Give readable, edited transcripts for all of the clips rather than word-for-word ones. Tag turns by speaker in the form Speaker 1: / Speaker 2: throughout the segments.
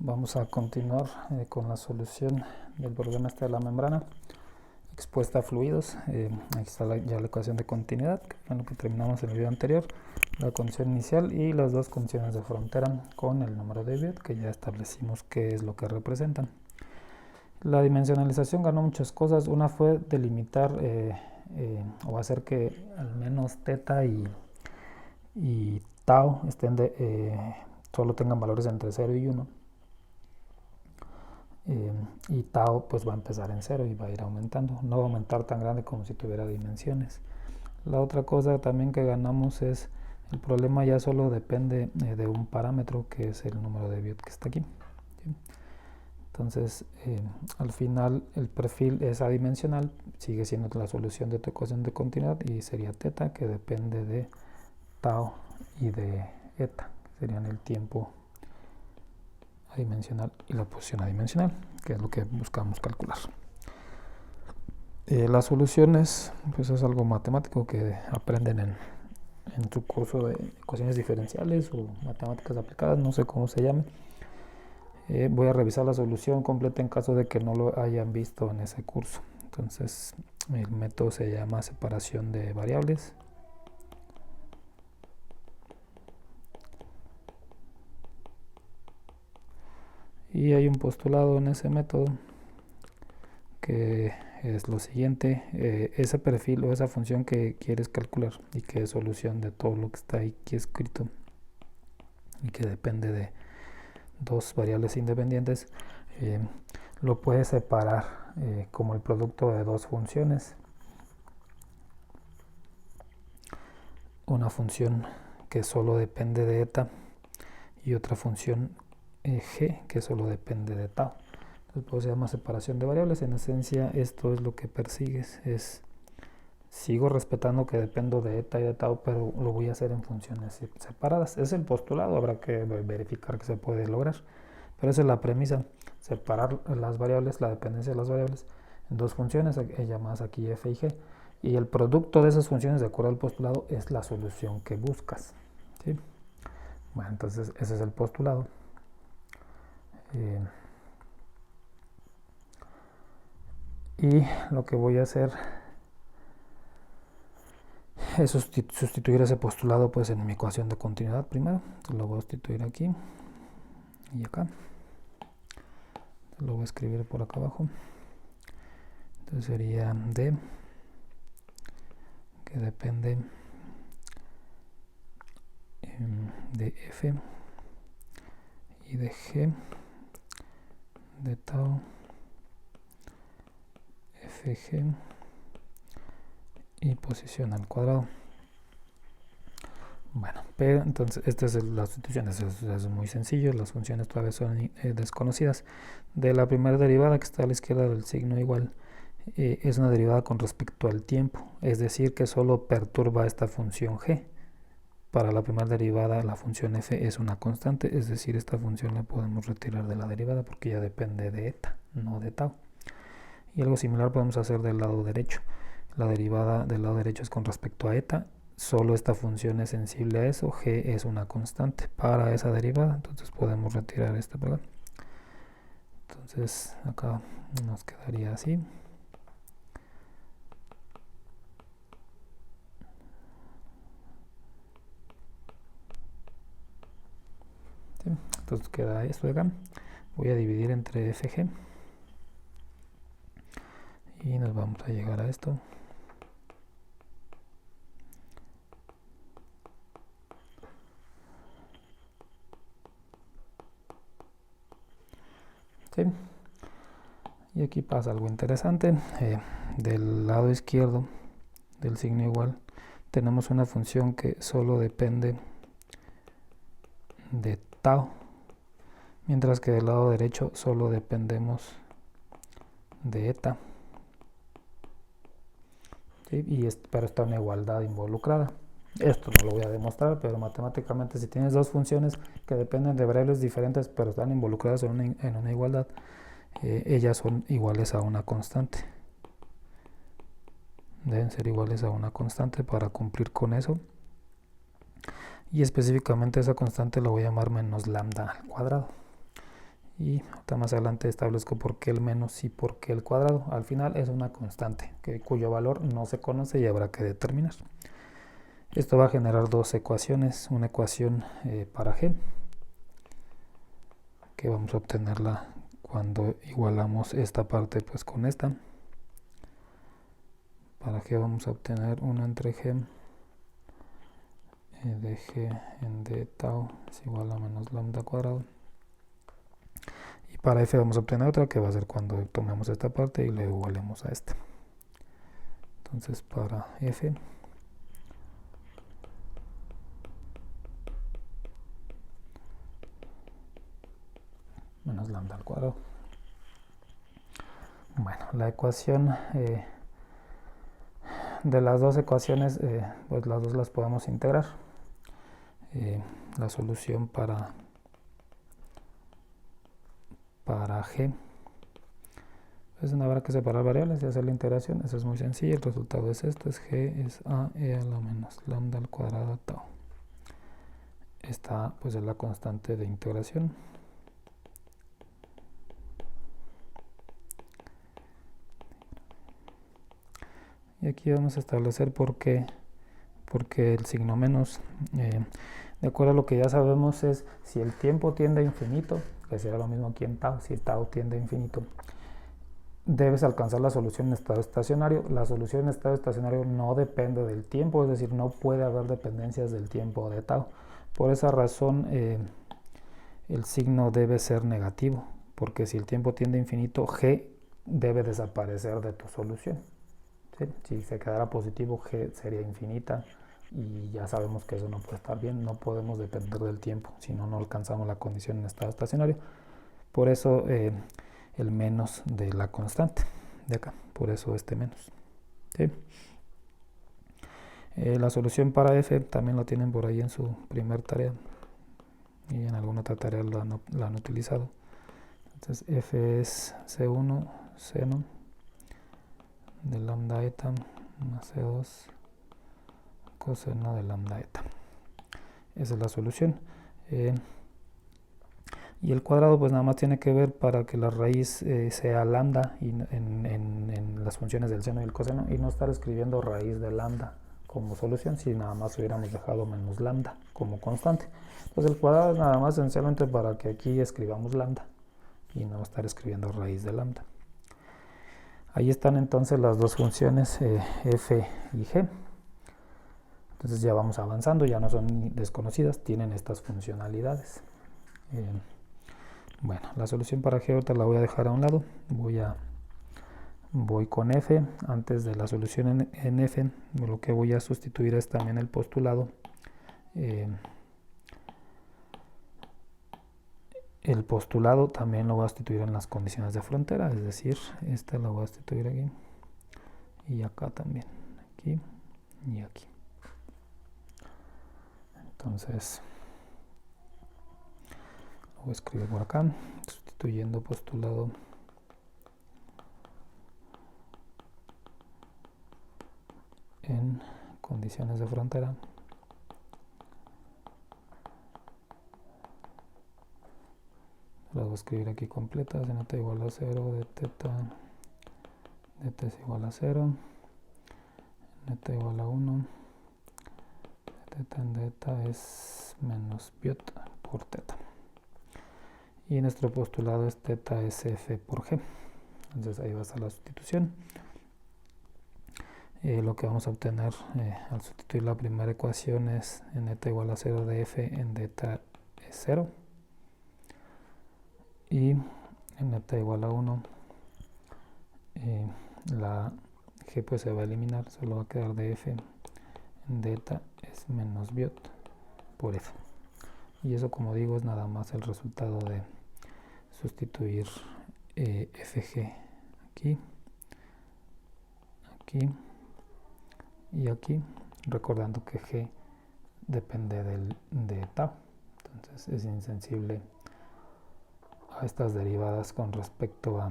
Speaker 1: Vamos a continuar con la solución del problema de la membrana expuesta a fluidos. Aquí está ya la ecuación de continuidad, que fue lo que terminamos en el video anterior, la condición inicial y las dos condiciones de frontera con el número de Biot, que ya establecimos qué es lo que representan. La dimensionalización ganó muchas cosas. Una fue delimitar o hacer que al menos teta y tau solo tengan valores entre 0 y 1. Y tau pues va a empezar en 0 y va a ir aumentando, no va a aumentar tan grande como si tuviera dimensiones. La otra cosa también que ganamos es el problema ya solo depende de un parámetro, que es el número de Biot que está aquí. ¿Sí? Entonces al final el perfil es adimensional, sigue siendo la solución de tu ecuación de continuidad y sería teta, que depende de tau y de eta, que serían el tiempo adimensional y la posición adimensional, que es lo que buscamos calcular. Las soluciones pues es algo matemático que aprenden en su curso de ecuaciones diferenciales o matemáticas aplicadas, no sé cómo se llame. Voy a revisar la solución completa en caso de que no lo hayan visto en ese curso. Entonces el método se llama separación de variables. Y hay un postulado en ese método que es lo siguiente: ese perfil o esa función que quieres calcular y que es solución de todo lo que está aquí escrito y que depende de dos variables independientes, lo puedes separar como el producto de dos funciones. Una función que solo depende de eta y otra función g que solo depende de tau. Entonces pues se llama separación de variables. En esencia esto es lo que persigues, sigo respetando que dependo de eta y de tau, pero lo voy a hacer en funciones separadas. Es el postulado, habrá que verificar que se puede lograr, pero esa es la premisa: separar las variables, la dependencia de las variables, en dos funciones llamadas aquí f y g, y el producto de esas funciones, de acuerdo al postulado, es la solución que buscas. ¿Sí? Bueno, entonces ese es el postulado. Y lo que voy a hacer es sustituir ese postulado pues en mi ecuación de continuidad primero. Entonces lo voy a sustituir aquí y acá. Lo voy a escribir por acá abajo. Entonces sería d, que depende de f y de g, de tau, fg y posición al cuadrado. Bueno, pero entonces esta es la sustitución, es muy sencillo, las funciones todavía son desconocidas. De la primera derivada que está a la izquierda del signo igual, es una derivada con respecto al tiempo, es decir que solo perturba esta función g. Para la primera derivada la función f es una constante, es decir, esta función la podemos retirar de la derivada porque ya depende de eta, no de tau. Y algo similar podemos hacer del lado derecho. La derivada del lado derecho es con respecto a eta, solo esta función es sensible a eso, g es una constante para esa derivada, entonces podemos retirar esta, ¿verdad? Entonces acá nos quedaría así. ¿Sí? Entonces queda esto de acá. Voy a dividir entre fg y nos vamos a llegar a esto. ¿Sí? Y aquí pasa algo interesante. Del lado izquierdo del signo igual tenemos una función que solo depende de tau, mientras que del lado derecho solo dependemos de eta. ¿Sí? Pero está una igualdad involucrada. Esto no lo voy a demostrar, pero matemáticamente si tienes dos funciones que dependen de variables diferentes pero están involucradas en una igualdad, ellas son iguales a una constante. Deben ser iguales a una constante para cumplir con eso. Y específicamente esa constante la voy a llamar menos lambda al cuadrado. y más adelante establezco por qué el menos y por qué el cuadrado. Al final es una constante cuyo valor no se conoce y habrá que determinar. Esto va a generar dos ecuaciones, una ecuación para g, que vamos a obtenerla cuando igualamos esta parte pues con esta. Para g vamos a obtener 1 entre g de g en d tau es igual a menos lambda cuadrado. Y para f vamos a obtener otra que va a ser cuando tomemos esta parte y le igualemos a esta. Entonces para f menos lambda al cuadrado. Bueno, la ecuación de las dos ecuaciones, pues las dos las podemos integrar. La solución para g, pues habrá que separar variables y hacer la integración. Eso es muy sencillo. El resultado es esto, es g es a e a la menos lambda al cuadrado tau. Esta pues es la constante de integración. Y aquí vamos a establecer por qué el signo menos. De acuerdo a lo que ya sabemos es si el tiempo tiende a infinito, que será lo mismo aquí en tau, si tau tiende a infinito, debes alcanzar la solución en estado estacionario. La solución en estado estacionario no depende del tiempo, es decir, no puede haber dependencias del tiempo de tau. Por esa razón el signo debe ser negativo, porque si el tiempo tiende a infinito, g debe desaparecer de tu solución. ¿Sí? Si se quedara positivo, g sería infinita y ya sabemos que eso no puede estar bien, no podemos depender del tiempo, si no, no alcanzamos la condición en estado estacionario. Por eso el menos de la constante de acá, por eso este menos. ¿Sí? La solución para f también la tienen por ahí en su primer tarea y en alguna otra tarea la han utilizado. Entonces f es c1 seno de lambda eta más c2 coseno de lambda eta. Esa es la solución. Y el cuadrado pues nada más tiene que ver para que la raíz sea lambda y en las funciones del seno y el coseno, y no estar escribiendo raíz de lambda como solución si nada más hubiéramos dejado menos lambda como constante. Entonces el cuadrado es nada más esencialmente para que aquí escribamos lambda y no estar escribiendo raíz de lambda. Ahí están entonces las dos funciones f y g. Entonces ya vamos avanzando, ya no son desconocidas, tienen estas funcionalidades. Bueno, la solución para g ahorita la voy a dejar a un lado. Voy con f. Antes de la solución en f, lo que voy a sustituir es también el postulado. El postulado también lo voy a sustituir en las condiciones de frontera, es decir, esta la voy a sustituir aquí y acá también, aquí y aquí. Entonces lo voy a escribir por acá, sustituyendo postulado en condiciones de frontera. Las voy a escribir aquí completas, en eta igual a 0, de teta es igual a 0, en eta igual a 1, de teta en eta es menos biot por teta. Y nuestro postulado es teta es f por g. Entonces ahí va a estar la sustitución. Lo que vamos a obtener al sustituir la primera ecuación es en eta igual a 0 de f en eta es 0. Y en eta igual a 1 la g pues se va a eliminar, solo va a quedar de f en eta es menos biot por f. Y eso, como digo, es nada más el resultado de sustituir fg aquí, aquí y aquí, recordando que g depende de tau, entonces es insensible a estas derivadas con respecto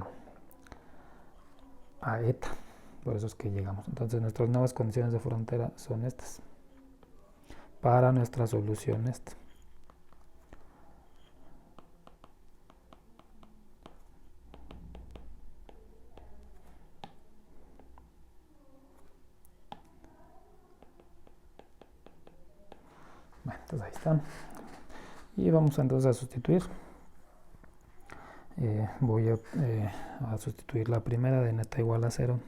Speaker 1: a eta, por eso es que llegamos. Entonces nuestras nuevas condiciones de frontera son estas para nuestra solución esta. entonces ahí están. Y vamos entonces a sustituir. Voy a sustituir la primera de neta igual a 0.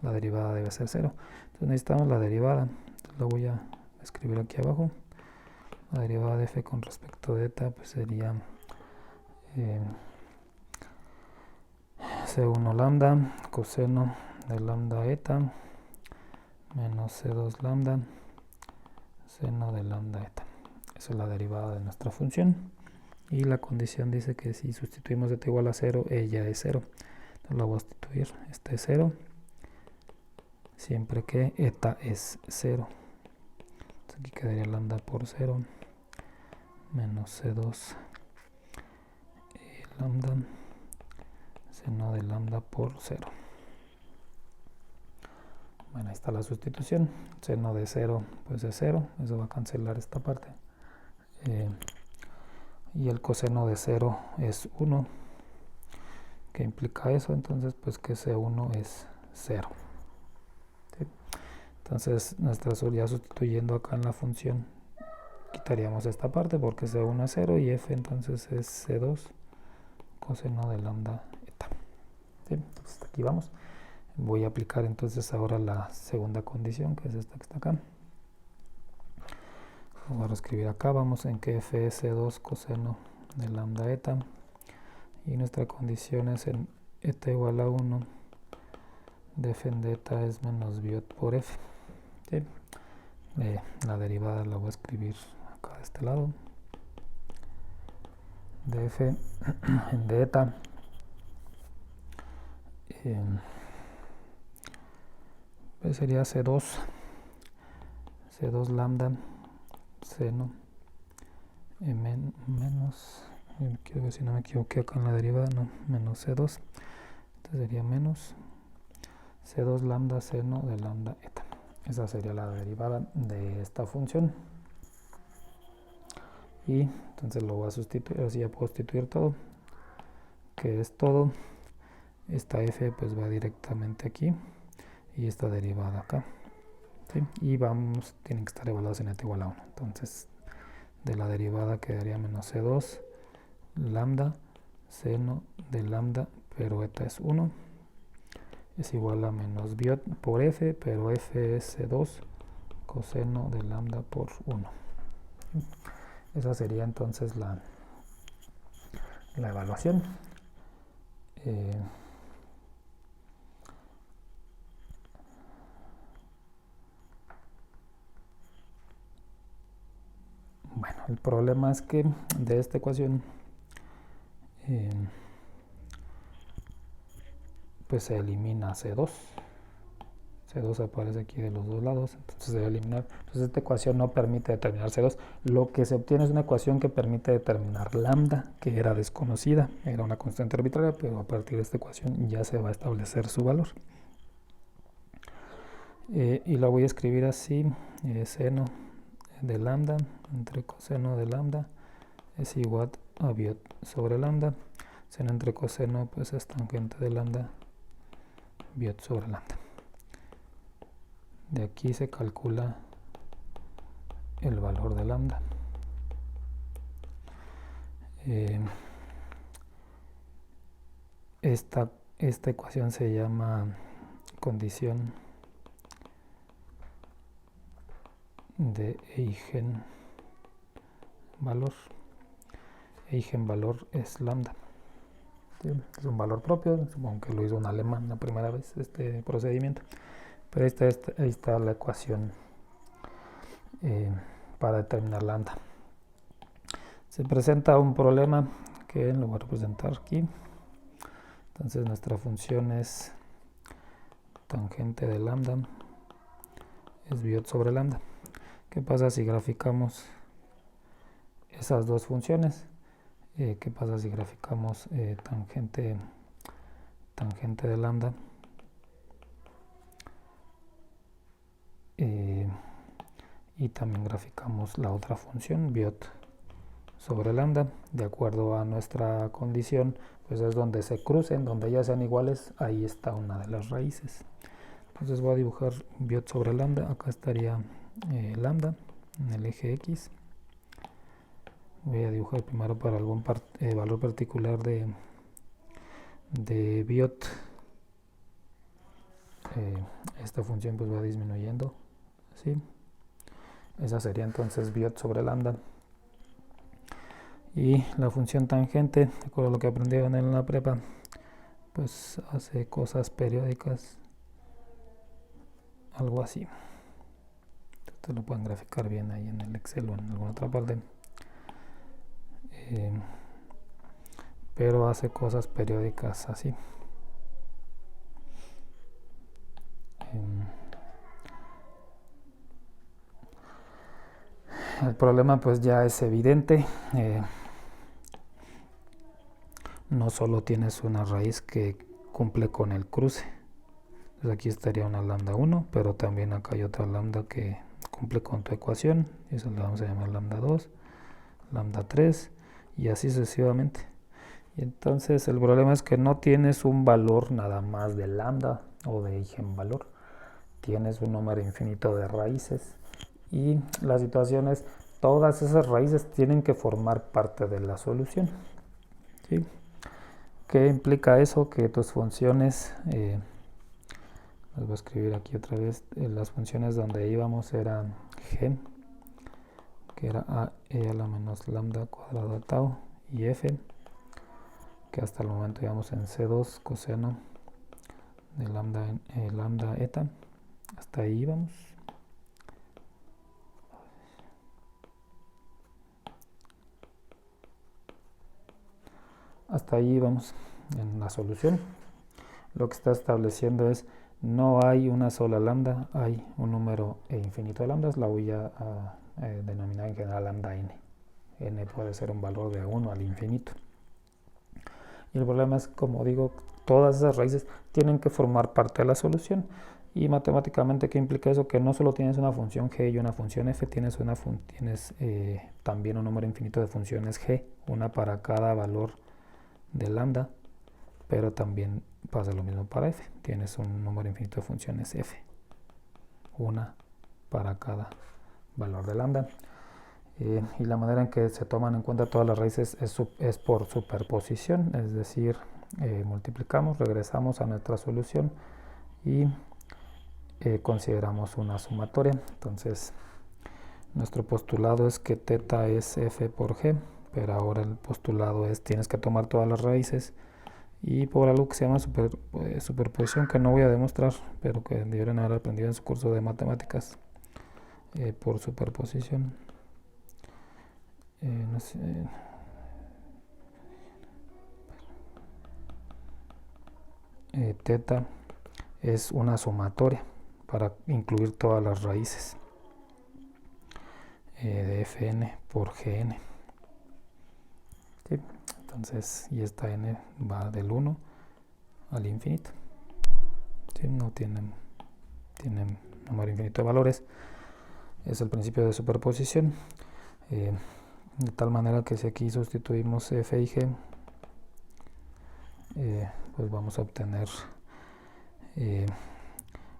Speaker 1: La derivada debe ser 0. Entonces necesitamos la derivada. Entonces lo voy a escribir aquí abajo. La derivada de f con respecto de eta pues sería C1 lambda coseno de lambda eta menos C2 lambda seno de lambda eta. Esa es la derivada de nuestra función. Y la condición dice que si sustituimos eta igual a 0, ella es 0. Entonces la voy a sustituir. Este es 0. Siempre que eta es 0. Entonces aquí quedaría lambda por 0 menos C2 lambda seno de lambda por 0. Bueno, ahí está la sustitución. Seno de 0 pues es 0. Eso va a cancelar esta parte. Y el coseno de 0 es 1. ¿Qué implica eso? Entonces pues que C1 es 0. ¿Sí? Entonces ya sustituyendo acá en la función quitaríamos esta parte porque C1 es 0 y f entonces es C2 coseno de lambda eta. ¿Sí? Entonces hasta aquí vamos. Voy a aplicar entonces ahora la segunda condición, que es esta que está acá. Lo voy a reescribir acá. Vamos en que f es C2 coseno de lambda eta. Y nuestra condición es en eta igual a 1 de f de eta es menos biot por f. ¿Sí? La derivada la voy a escribir acá de este lado. De f de eta pues sería C2 lambda seno menos, quiero ver si no me equivoqué acá en la derivada, no, menos C2, entonces sería menos C2 lambda seno de lambda eta. Esa sería la derivada de esta función. Y entonces lo voy a sustituir, así ya puedo sustituir todo, que es todo. Esta f pues va directamente aquí y esta derivada acá. ¿Sí? Y tienen que estar evaluados en eta igual a 1. Entonces de la derivada quedaría menos C2 lambda seno de lambda, pero eta es 1, es igual a menos biot por f, pero f es C2 coseno de lambda por 1. Esa sería entonces la evaluación. Bueno, el problema es que de esta ecuación pues se elimina C2. C2 aparece aquí de los dos lados, entonces se debe eliminar. Entonces esta ecuación no permite determinar C2. Lo que se obtiene es una ecuación que permite determinar lambda, que era desconocida, era una constante arbitraria, pero a partir de esta ecuación ya se va a establecer su valor. Y la voy a escribir así, seno de lambda entre coseno de lambda es igual a biot sobre lambda. Seno entre coseno pues es tangente de lambda, biot sobre lambda. De aquí se calcula el valor de lambda. Esta ecuación se llama condición de eigenvalor. Eigenvalor es lambda. ¿Sí? Es un valor propio, supongo que lo hizo un alemán la primera vez este procedimiento. Pero ahí está la ecuación para determinar lambda. Se presenta un problema que lo voy a representar aquí. Entonces nuestra función es tangente de lambda es biot sobre lambda. ¿Qué pasa si graficamos esas dos funciones? ¿Qué pasa si graficamos tangente de lambda y también graficamos la otra función biot sobre lambda? De acuerdo a nuestra condición, pues es donde se crucen, donde ya sean iguales, ahí está una de las raíces. Entonces voy a dibujar biot sobre lambda. Acá estaría lambda en el eje X voy a dibujar primero para algún valor particular de biot. Esta función pues va disminuyendo, ¿sí? Esa sería entonces biot sobre lambda. Y la función tangente, de acuerdo a lo que aprendieron en la prepa, pues hace cosas periódicas, algo así. Ustedes lo pueden graficar bien ahí en el Excel o en alguna otra parte. Pero hace cosas periódicas así. El problema pues ya es evidente. No solo tienes una raíz que cumple con el cruce. Entonces aquí estaría una lambda 1, pero también acá hay otra lambda que cumple con tu ecuación. Y eso le vamos a llamar lambda 2, lambda 3 y así sucesivamente. Y entonces el problema es que no tienes un valor nada más de lambda o de eigenvalor. Tienes un número infinito de raíces. Y la situación es, todas esas raíces tienen que formar parte de la solución. ¿Sí? ¿Qué implica eso? Que tus funciones, las voy a escribir aquí otra vez, las funciones donde íbamos eran g, que era a e a la menos lambda cuadrada tau, y f, que hasta el momento íbamos en c2 coseno de lambda eta, hasta ahí íbamos. Hasta ahí vamos en la solución. Lo que está estableciendo es, no hay una sola lambda, hay un número infinito de lambdas. La voy a denominar en general lambda n. N puede ser un valor de 1 al infinito. Y el problema es, como digo, todas esas raíces tienen que formar parte de la solución. Y matemáticamente, ¿qué implica eso? Que no solo tienes una función g y una función f, tienes también un número infinito de funciones g, una para cada valor de lambda, pero también pasa lo mismo para f. Tienes un número infinito de funciones f, una para cada valor de lambda. Y la manera en que se toman en cuenta todas las raíces es por superposición, es decir, multiplicamos, regresamos a nuestra solución y consideramos una sumatoria. Entonces, nuestro postulado es que θ es f por g, pero ahora el postulado es tienes que tomar todas las raíces y por algo que se llama superposición, que no voy a demostrar, pero que deberían haber aprendido en su curso de matemáticas, por superposición. No sé, θ es una sumatoria para incluir todas las raíces de fn por gn. ¿Sí? Entonces, y esta n va del 1 al infinito. ¿Sí? No tienen número infinito de valores. Es el principio de superposición. De tal manera que si aquí sustituimos f y g, pues vamos a obtener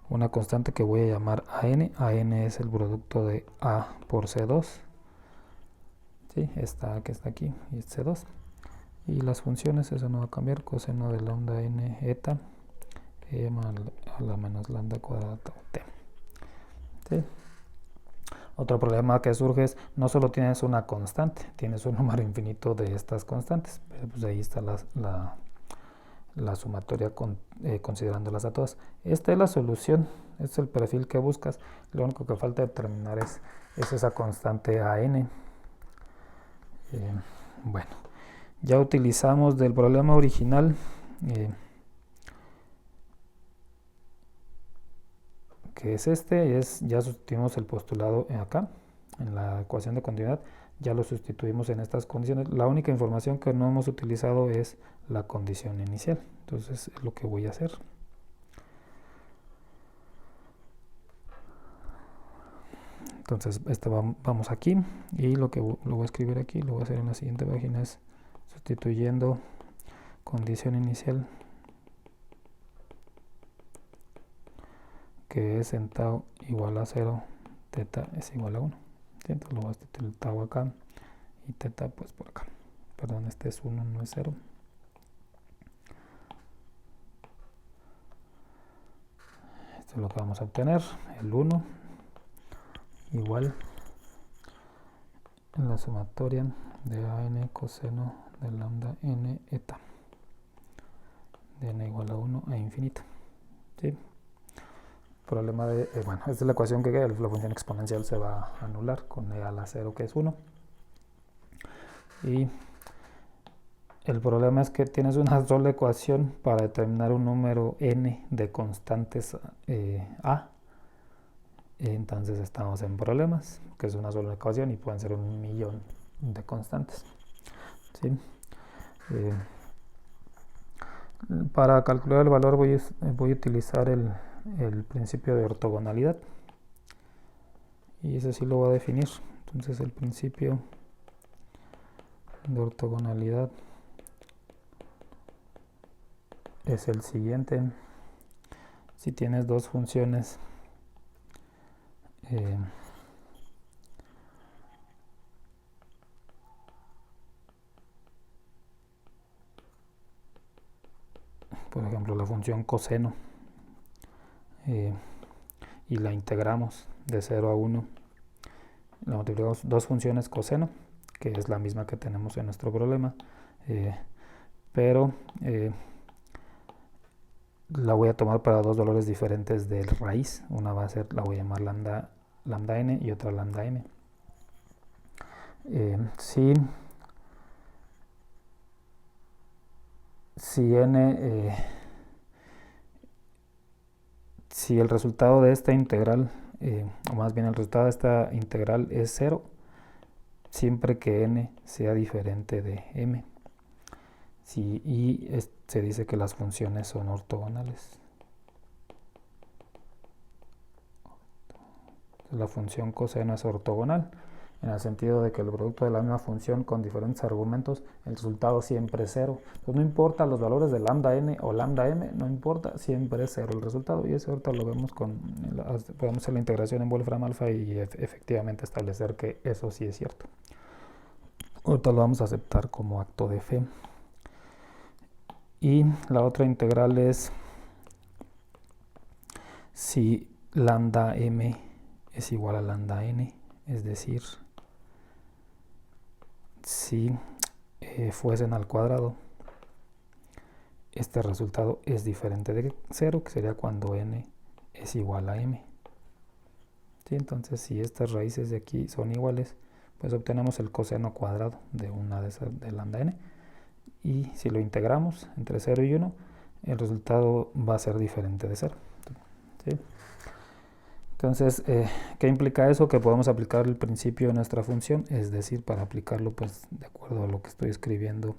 Speaker 1: una constante que voy a llamar an. An es el producto de a por c2. ¿Sí? Esta que está aquí y c2. Y las funciones, eso no va a cambiar, coseno de lambda n eta e a la menos lambda cuadrada tau t. ¿Sí? Otro problema que surge es, no solo tienes una constante, tienes un número infinito de estas constantes, pero pues ahí está la sumatoria considerándolas a todas. Esta es la solución, este es el perfil que buscas. Lo único que falta determinar es esa constante an. Bueno, ya utilizamos del problema original que es ya sustituimos el postulado acá en la ecuación de continuidad, ya lo sustituimos en estas condiciones. La única información que no hemos utilizado es la condición inicial, entonces es lo que voy a hacer. Entonces vamos aquí y lo voy a escribir aquí, lo voy a hacer en la siguiente página, es sustituyendo condición inicial, que es en tau igual a 0, θ es igual a 1. Entonces lo voy a sustituir tau acá y teta pues por acá. Perdón, este es 1, no es 0. Esto es lo que vamos a obtener, el 1 igual en la sumatoria de an coseno de lambda n eta de n igual a 1 a infinito. ¿Sí? Problema de, bueno, esta es la ecuación que queda, la función exponencial se va a anular con e a la 0 que es 1. Y el problema es que tienes una sola ecuación para determinar un número n de constantes a. Entonces estamos en problemas, que es una sola ecuación y pueden ser 1.000.000 de constantes. ¿Sí? Para calcular el valor voy a utilizar el principio de ortogonalidad. Y ese sí lo voy a definir. Entonces el principio de ortogonalidad es el siguiente. Si tienes dos funciones por ejemplo la función coseno y la integramos de 0 a 1, la multiplicamos dos funciones coseno, que es la misma que tenemos en nuestro problema, pero la voy a tomar para dos valores diferentes de raíz. Una va a ser, la voy a llamar lambda n y otra lambda m. Si el resultado de esta integral, o más bien el resultado de esta integral es 0, siempre que n sea diferente de m. Se dice que las funciones son ortogonales. La función coseno es ortogonal, en el sentido de que el producto de la misma función con diferentes argumentos, el resultado siempre es 0. Pues no importa los valores de lambda n o lambda m, no importa, siempre es 0 el resultado. Y eso ahorita lo vemos podemos hacer la integración en Wolfram alfa y efectivamente establecer que eso sí es cierto. Ahorita lo vamos a aceptar como acto de fe. Y la otra integral es si lambda m es igual a lambda n, es decir, si fuesen al cuadrado, este resultado es diferente de 0, que sería cuando n es igual a m. ¿Sí? Entonces, si estas raíces de aquí son iguales, pues obtenemos el coseno cuadrado de una de lambda n. Y si lo integramos entre 0 y 1, el resultado va a ser diferente de 0. ¿Sí? Entonces, ¿qué implica eso? Que podemos aplicar el principio de nuestra función, es decir, para aplicarlo pues de acuerdo a lo que estoy escribiendo,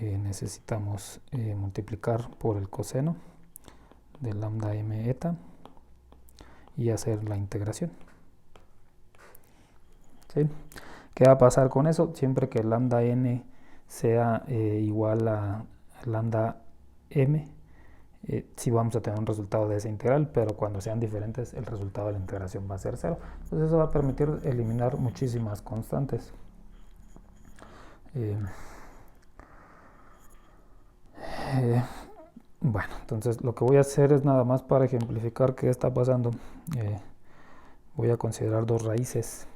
Speaker 1: necesitamos multiplicar por el coseno de lambda m eta y hacer la integración. ¿Sí? ¿Qué va a pasar con eso? Siempre que lambda n sea igual a lambda m, sí vamos a tener un resultado de esa integral, pero cuando sean diferentes el resultado de la integración va a ser 0. Entonces eso va a permitir eliminar muchísimas constantes. Bueno, entonces lo que voy a hacer es nada más para ejemplificar qué está pasando. Voy a considerar dos raíces.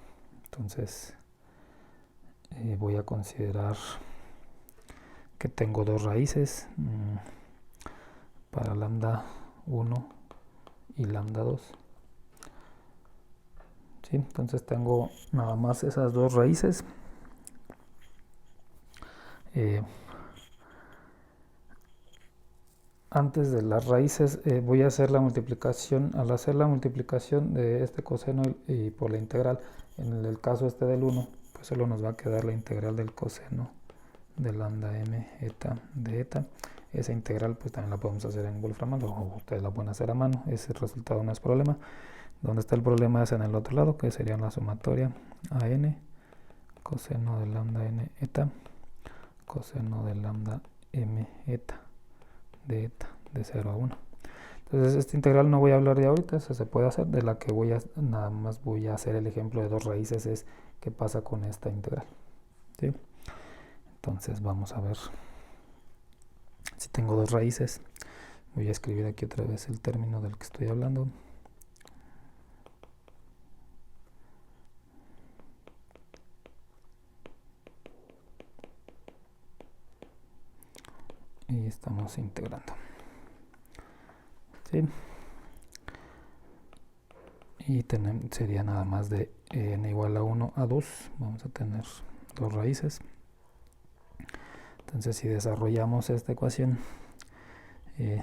Speaker 1: Entonces voy a considerar que tengo dos raíces para lambda 1 y lambda 2. ¿Sí? Entonces tengo nada más esas dos raíces. Antes de las raíces voy a hacer la multiplicación. Al hacer la multiplicación de este coseno y por la integral, en el caso este del 1, pues solo nos va a quedar la integral del coseno de lambda m eta de eta. Esa integral pues también la podemos hacer en Wolfram alfa, o ustedes la pueden hacer a mano, ese resultado no es problema. Donde está el problema es en el otro lado, que sería la sumatoria a n coseno de lambda n eta coseno de lambda m eta de 0 a 1. Entonces esta integral no voy a hablar de ahorita, esa se puede hacer. De la que nada más voy a hacer el ejemplo de dos raíces es qué pasa con esta integral. ¿sí? Entonces vamos a ver si tengo dos raíces. Voy a escribir aquí otra vez el término del que estoy hablando. Y estamos integrando, ¿sí? Y sería nada más de n igual a 1 a 2. Vamos a tener dos raíces. Entonces si desarrollamos esta ecuación,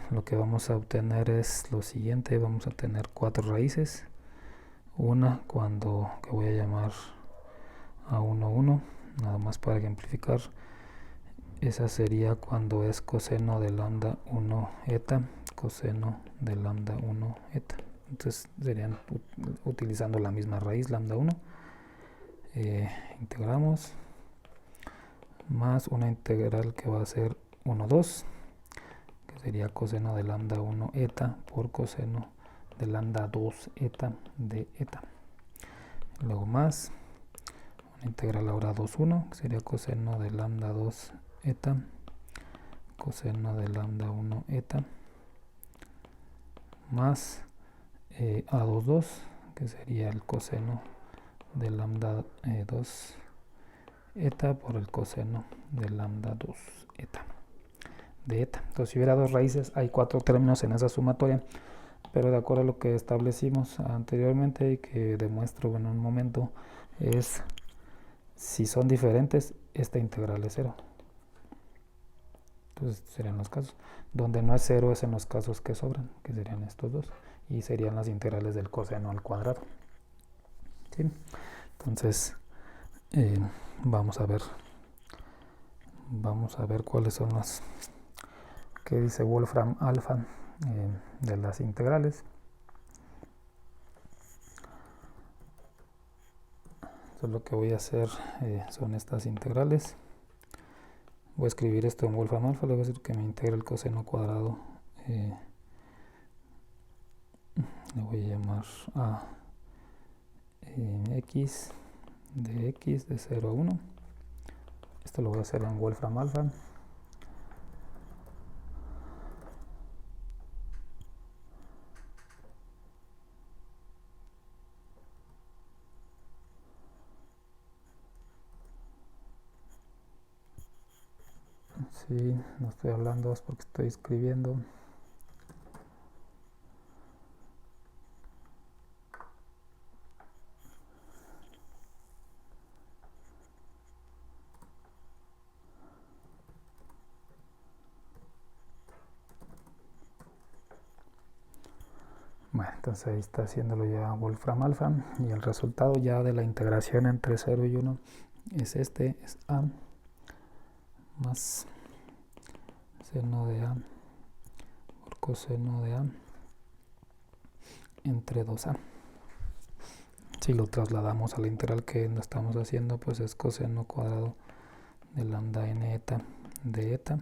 Speaker 1: lo que vamos a obtener es lo siguiente. Vamos a tener cuatro raíces. Una que voy a llamar a 1, 1, nada más para ejemplificar. Esa sería cuando es coseno de lambda 1 eta, coseno de lambda 1 eta. Entonces serían utilizando la misma raíz, lambda 1. Integramos más una integral que va a ser 1, 2, que sería coseno de lambda 1 eta por coseno de lambda 2 eta de eta. Luego más una integral ahora 2, 1, que sería coseno de lambda 2 eta, coseno de lambda 1 eta, más a2, 2, que sería el coseno de lambda 2 eta por el coseno de lambda 2 eta de eta. Entonces si hubiera dos raíces, hay cuatro términos en esa sumatoria, pero de acuerdo a lo que establecimos anteriormente y que demuestro en un momento, es si son diferentes, esta integral es 0. Entonces serían los casos. Donde no es 0 es en los casos que sobran, que serían estos dos, y serían las integrales del coseno al cuadrado, ¿sí? Entonces vamos a ver cuáles son las que dice Wolfram Alpha de las integrales. Entonces lo que voy a hacer son estas integrales. Voy a escribir esto en Wolfram Alpha, le voy a decir que me integre el coseno cuadrado, le voy a llamar a x de 0 a 1. Esto lo voy a hacer en Wolfram Alpha. Sí, no estoy hablando, es porque estoy escribiendo. Bueno, entonces ahí está haciéndolo ya Wolfram Alpha, y el resultado ya de la integración entre 0 y 1 es este, es a más seno de a por coseno de a entre 2a. Si lo trasladamos a la integral que estamos haciendo, pues es coseno cuadrado de lambda n eta de eta.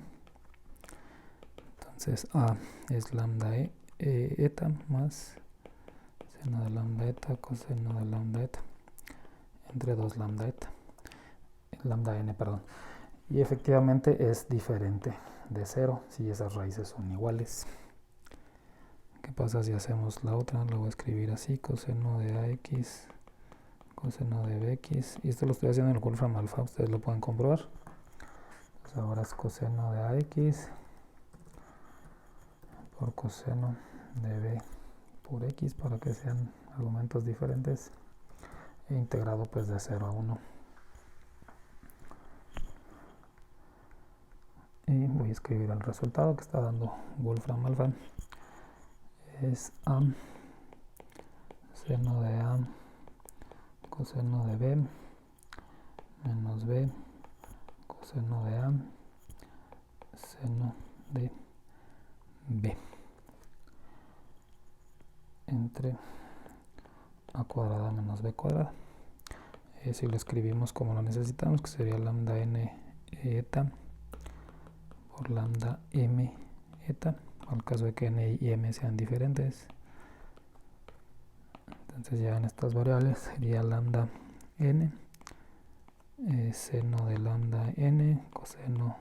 Speaker 1: Entonces a es lambda eta más seno de lambda eta coseno de lambda eta entre 2 lambda eta, lambda n, perdón. Y efectivamente es diferente de 0 si esas raíces son iguales. ¿Qué pasa si hacemos la otra? Lo voy a escribir así, coseno de ax, coseno de bx, y esto lo estoy haciendo en el Wolfram Alpha, ustedes lo pueden comprobar. Pues ahora es coseno de ax por coseno de b por x, para que sean argumentos diferentes, e integrado pues de 0 a 1. Y voy a escribir el resultado que está dando Wolfram Alpha. Es a seno de a coseno de b menos b coseno de a seno de b entre a cuadrada menos b cuadrada. Si lo escribimos como lo necesitamos, que sería lambda n eta por lambda m eta, al caso de que n y m sean diferentes. Entonces ya en estas variables sería lambda n seno de lambda n coseno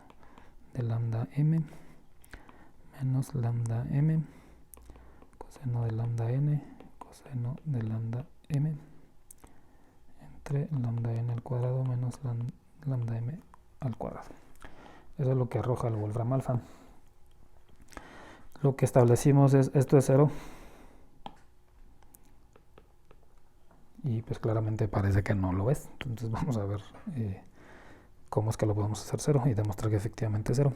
Speaker 1: de lambda m menos lambda m coseno de lambda n coseno de lambda m entre lambda n al cuadrado menos lambda m al cuadrado. Eso es lo que arroja el Wolfram alfa. Lo que establecimos es esto es 0 y pues claramente parece que no lo es. Entonces vamos a ver cómo es que lo podemos hacer 0 y demostrar que efectivamente es 0.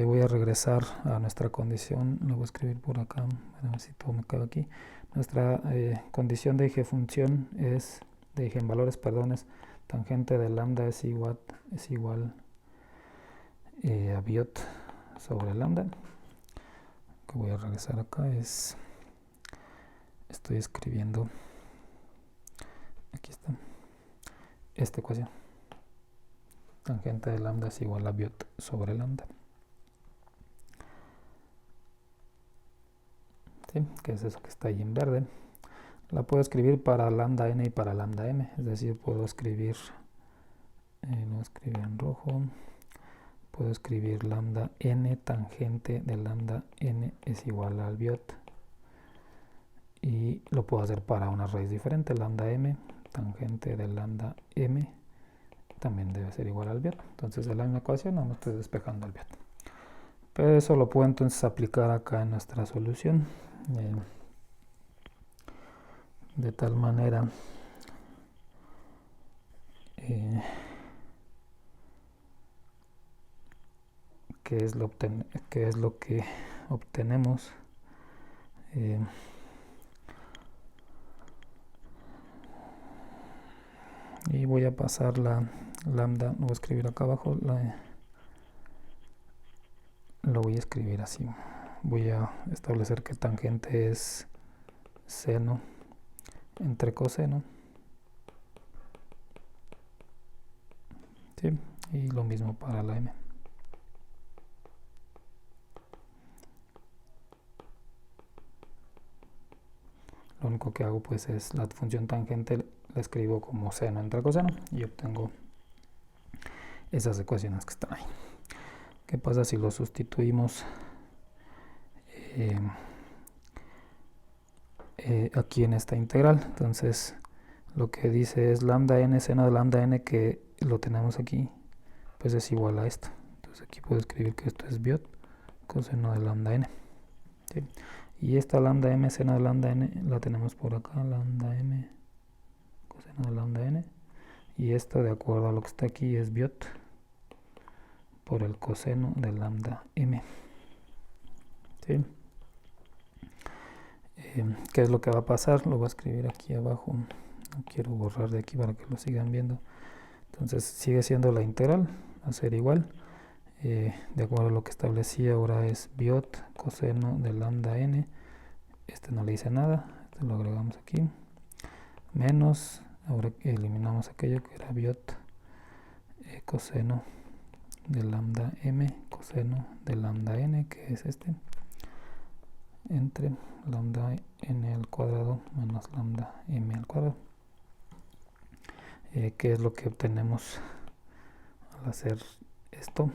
Speaker 1: Voy a regresar a nuestra condición, lo voy a escribir por acá, a ver si todo me cabe aquí. Nuestra condición de función es, de en valores, perdón, es tangente de lambda es igual a biot sobre lambda. Lo que voy a regresar acá es, estoy escribiendo, aquí está, esta ecuación. Tangente de lambda es igual a biot sobre lambda. ¿Sí? Que es eso que está ahí en verde. La puedo escribir para lambda n y para lambda m, es decir, puedo escribir, lo escribir en rojo, puedo escribir lambda n tangente de lambda n es igual al biot, y lo puedo hacer para una raíz diferente, lambda m tangente de lambda m también debe ser igual al biot. Entonces es la misma ecuación, no me estoy despejando el biot. Pero eso lo puedo entonces aplicar acá en nuestra solución. De tal manera que es lo que obtenemos y voy a pasar la lambda, lo voy a escribir acá abajo, lo voy a escribir así. Voy a establecer que tangente es seno entre coseno, ¿sí? Y lo mismo para la m. Lo único que hago pues es la función tangente la escribo como seno entre coseno y obtengo esas ecuaciones que están ahí. ¿Qué pasa si lo sustituimos aquí en esta integral? Entonces lo que dice es lambda n seno de lambda n, que lo tenemos aquí, pues es igual a esto. Entonces aquí puedo escribir que esto es biot coseno de lambda n, ¿sí? Y esta lambda m seno de lambda n la tenemos por acá, lambda m coseno de lambda n, y esto de acuerdo a lo que está aquí es biot por el coseno de lambda m, ¿sí? ¿Qué es lo que va a pasar? Lo voy a escribir aquí abajo, no quiero borrar de aquí para que lo sigan viendo. Entonces sigue siendo la integral, va a ser igual, de acuerdo a lo que establecí ahora es biot coseno de lambda n, este no le dice nada, este lo agregamos aquí, menos, ahora eliminamos aquello que era biot coseno de lambda m coseno de lambda n, que es este, entre lambda n al cuadrado menos lambda m al cuadrado. ¿Qué es lo que obtenemos al hacer esto?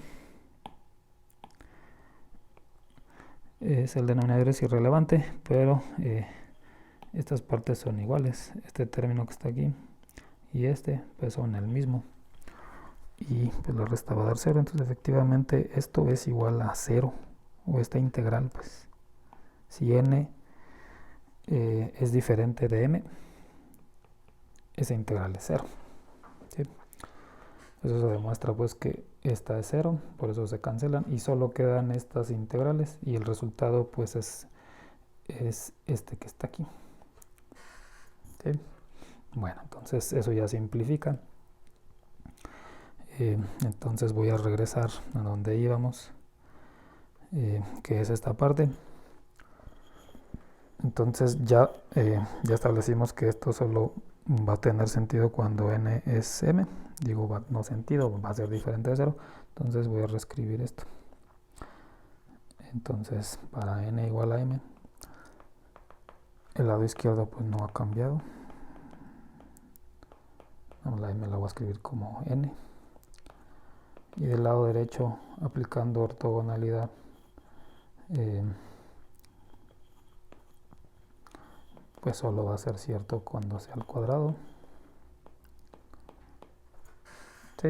Speaker 1: El denominador es irrelevante, pero estas partes son iguales. Este término que está aquí y este pues son el mismo, y pues la resta va a dar 0. Entonces efectivamente esto es igual a 0, o esta integral, pues si n es diferente de m, esa integral es 0, ¿sí? Eso se demuestra pues que esta es 0, por eso se cancelan y solo quedan estas integrales, y el resultado pues es este que está aquí, ¿sí? Bueno, entonces eso ya simplifica. Entonces voy a regresar a donde íbamos, que es esta parte. Entonces ya establecimos que esto solo va a tener sentido cuando n es m, digo no sentido, va a ser diferente de 0, entonces voy a reescribir esto. Entonces para n igual a m, el lado izquierdo pues no ha cambiado, la m la voy a escribir como n, y del lado derecho, aplicando ortogonalidad, pues solo va a ser cierto cuando sea al cuadrado. ¿Sí?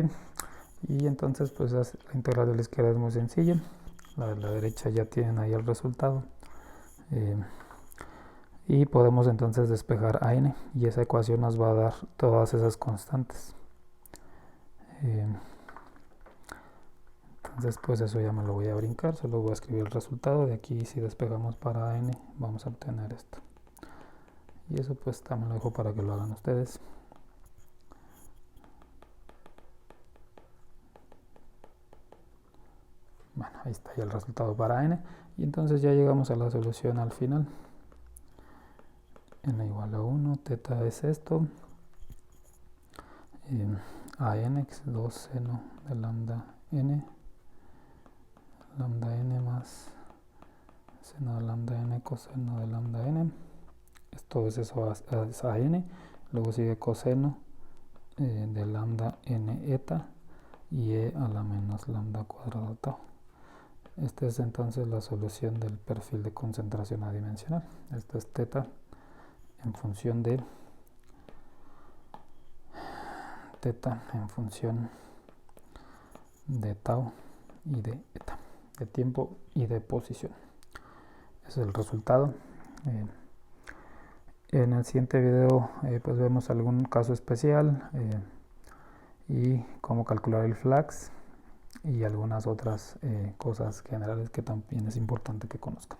Speaker 1: Y entonces pues la integral de la izquierda es muy sencilla, la de la derecha ya tienen ahí el resultado, y podemos entonces despejar a n, y esa ecuación nos va a dar todas esas constantes. Entonces pues eso ya me lo voy a brincar, solo voy a escribir el resultado de aquí. Si despejamos para n vamos a obtener esto, y eso pues también lo dejo para que lo hagan ustedes. Bueno, ahí está ya el resultado para n, y entonces ya llegamos a la solución al final. N igual a 1, teta es esto, a n, que es 2 seno de lambda n más seno de lambda n coseno de lambda n. Todo eso es a n, luego sigue coseno de lambda n eta y e a la menos lambda cuadrado tau. Esta es entonces la solución del perfil de concentración adimensional. Esto es teta en función de tau y de eta, de tiempo y de posición. Ese es el resultado. En el siguiente video pues vemos algún caso especial y cómo calcular el flux y algunas otras cosas generales que también es importante que conozcan.